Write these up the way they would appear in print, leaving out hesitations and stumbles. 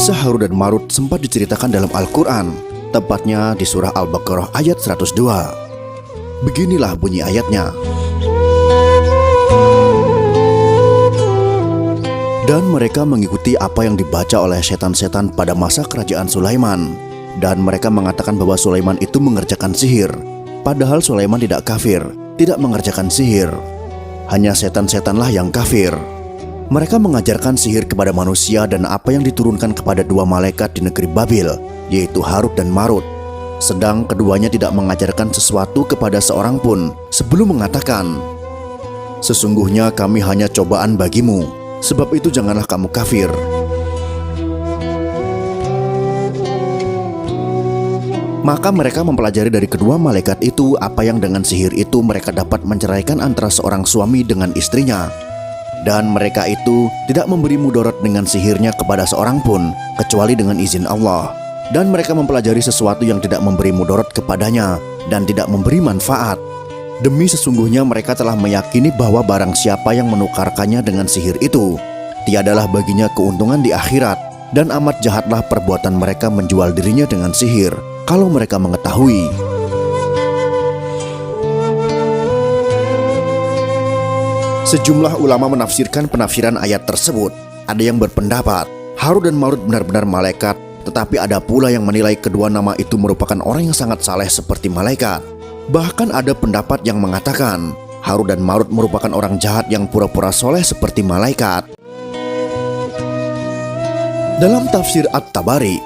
Kisah Harut dan Marut sempat diceritakan dalam Al-Quran, tepatnya di surah Al-Baqarah ayat 102. Beginilah bunyi ayatnya. Dan mereka mengikuti apa yang dibaca oleh setan-setan pada masa kerajaan Sulaiman. Dan mereka mengatakan bahwa Sulaiman itu mengerjakan sihir. Padahal Sulaiman tidak kafir, tidak mengerjakan sihir. Hanya setan-setanlah yang kafir. Mereka mengajarkan sihir kepada manusia dan apa yang diturunkan kepada dua malaikat di negeri Babil, yaitu Harut dan Marut. Sedang keduanya tidak mengajarkan sesuatu kepada seorang pun sebelum mengatakan, "Sesungguhnya kami hanya cobaan bagimu, sebab itu janganlah kamu kafir." Maka mereka mempelajari dari kedua malaikat itu apa yang dengan sihir itu mereka dapat menceraikan antara seorang suami dengan istrinya. Dan mereka itu tidak memberi mudarat dengan sihirnya kepada seorang pun kecuali dengan izin Allah. Dan mereka mempelajari sesuatu yang tidak memberi mudarat kepadanya dan tidak memberi manfaat. Demi sesungguhnya mereka telah meyakini bahwa barang siapa yang menukarkannya dengan sihir itu, tiadalah baginya keuntungan di akhirat. Dan amat jahatlah perbuatan mereka menjual dirinya dengan sihir, kalau mereka mengetahui. Sejumlah ulama menafsirkan penafsiran ayat tersebut. Ada yang berpendapat Harut dan Marut benar-benar malaikat, tetapi ada pula yang menilai kedua nama itu merupakan orang yang sangat saleh seperti malaikat. Bahkan ada pendapat yang mengatakan Harut dan Marut merupakan orang jahat yang pura-pura soleh seperti malaikat. Dalam tafsir At-Tabari,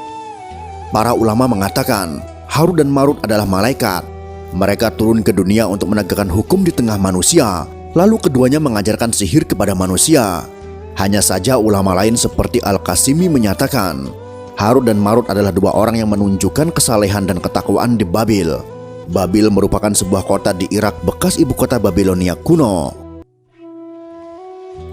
para ulama mengatakan Harut dan Marut adalah malaikat. Mereka turun ke dunia untuk menegakkan hukum di tengah manusia. Lalu keduanya mengajarkan sihir kepada manusia. Hanya saja ulama lain seperti Al-Qasimi menyatakan Harut dan Marut adalah dua orang yang menunjukkan kesalehan dan ketakwaan di Babil. Babil merupakan sebuah kota di Irak bekas ibu kota Babilonia kuno.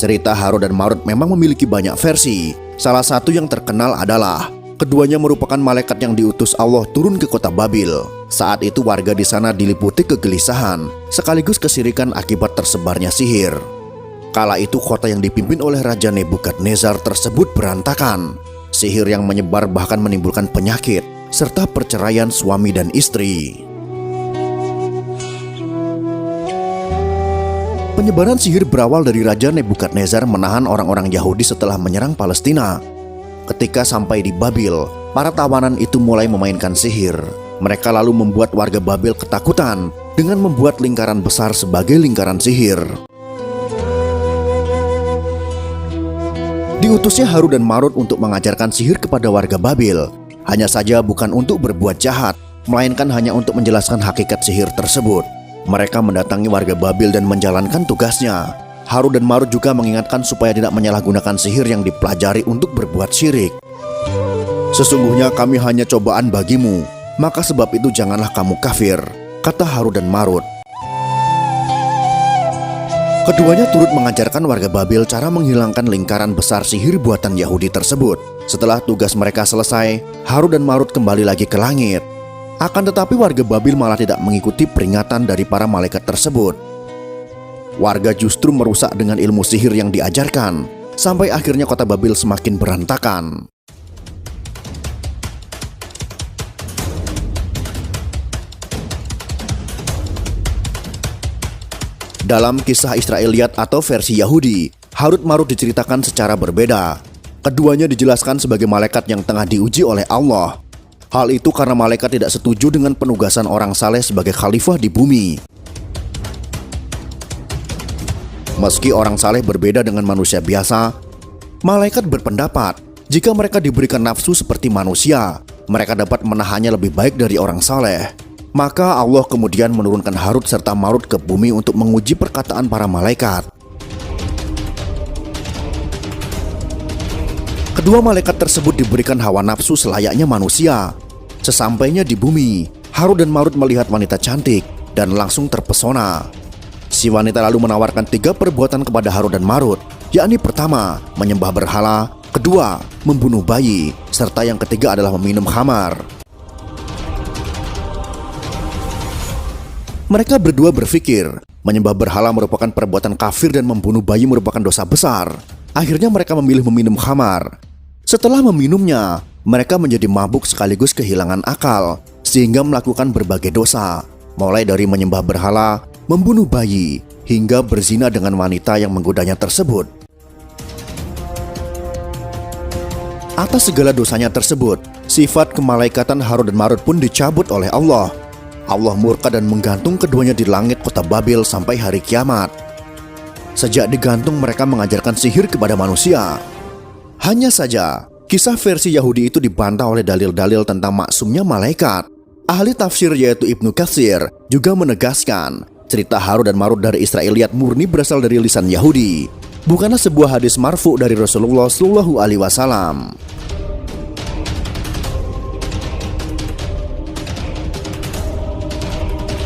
Cerita Harut dan Marut memang memiliki banyak versi. Salah satu yang terkenal adalah keduanya merupakan malaikat yang diutus Allah turun ke kota Babil. Saat itu warga di sana diliputi kegelisahan sekaligus kesirikan akibat tersebarnya sihir. Kala itu kota yang dipimpin oleh Raja Nebukadnezar tersebut berantakan. Sihir yang menyebar bahkan menimbulkan penyakit serta perceraian suami dan istri. Penyebaran sihir berawal dari Raja Nebukadnezar menahan orang-orang Yahudi setelah menyerang Palestina. Ketika sampai di Babil, para tawanan itu mulai memainkan sihir. Mereka lalu membuat warga Babil ketakutan dengan membuat lingkaran besar sebagai lingkaran sihir. Diutusnya Harut dan Marut untuk mengajarkan sihir kepada warga Babil. Hanya saja bukan untuk berbuat jahat, melainkan hanya untuk menjelaskan hakikat sihir tersebut. Mereka mendatangi warga Babil dan menjalankan tugasnya. Harut dan Marut juga mengingatkan supaya tidak menyalahgunakan sihir yang dipelajari untuk berbuat syirik. "Sesungguhnya kami hanya cobaan bagimu, maka sebab itu janganlah kamu kafir," kata Harut dan Marut. Keduanya turut mengajarkan warga Babil cara menghilangkan lingkaran besar sihir buatan Yahudi tersebut. Setelah tugas mereka selesai, Harut dan Marut kembali lagi ke langit. Akan tetapi warga Babil malah tidak mengikuti peringatan dari para malaikat tersebut. Warga justru merusak dengan ilmu sihir yang diajarkan, sampai akhirnya kota Babil semakin berantakan. Dalam kisah Israiliyat atau versi Yahudi, Harut Marut diceritakan secara berbeda. Keduanya dijelaskan sebagai malaikat yang tengah diuji oleh Allah. Hal itu karena malaikat tidak setuju dengan penugasan orang saleh sebagai khalifah di bumi. Meski orang saleh berbeda dengan manusia biasa, malaikat berpendapat jika mereka diberikan nafsu seperti manusia, mereka dapat menahannya lebih baik dari orang saleh. Maka Allah kemudian menurunkan Harut serta Marut ke bumi untuk menguji perkataan para malaikat. Kedua malaikat tersebut diberikan hawa nafsu selayaknya manusia. Sesampainya di bumi, Harut dan Marut melihat wanita cantik dan langsung terpesona. Si wanita lalu menawarkan 3 perbuatan kepada Harut dan Marut, yakni pertama, menyembah berhala, kedua, membunuh bayi, serta yang ketiga adalah meminum khamar. Mereka berdua berpikir, menyembah berhala merupakan perbuatan kafir dan membunuh bayi merupakan dosa besar. Akhirnya mereka memilih meminum khamar. Setelah meminumnya, mereka menjadi mabuk sekaligus kehilangan akal, sehingga melakukan berbagai dosa, mulai dari menyembah berhala, membunuh bayi, hingga berzina dengan wanita yang menggodanya tersebut. Atas segala dosanya tersebut, sifat kemalaikatan Harut dan Marut pun dicabut oleh Allah. Allah murka dan menggantung keduanya di langit kota Babil sampai hari kiamat. Sejak digantung, mereka mengajarkan sihir kepada manusia. Hanya saja, kisah versi Yahudi itu dibantah oleh dalil-dalil tentang maksumnya malaikat. Ahli tafsir yaitu Ibnu Katsir juga menegaskan cerita Harut dan Marut dari Israiliyat murni berasal dari lisan Yahudi, bukanlah sebuah hadis marfu dari Rasulullah Shallallahu Alaihi Wasallam.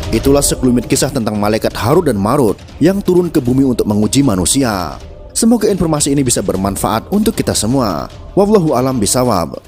Itulah sekelumit kisah tentang malaikat Harut dan Marut yang turun ke bumi untuk menguji manusia. Semoga informasi ini bisa bermanfaat untuk kita semua. Wallahu a'lam bishawab.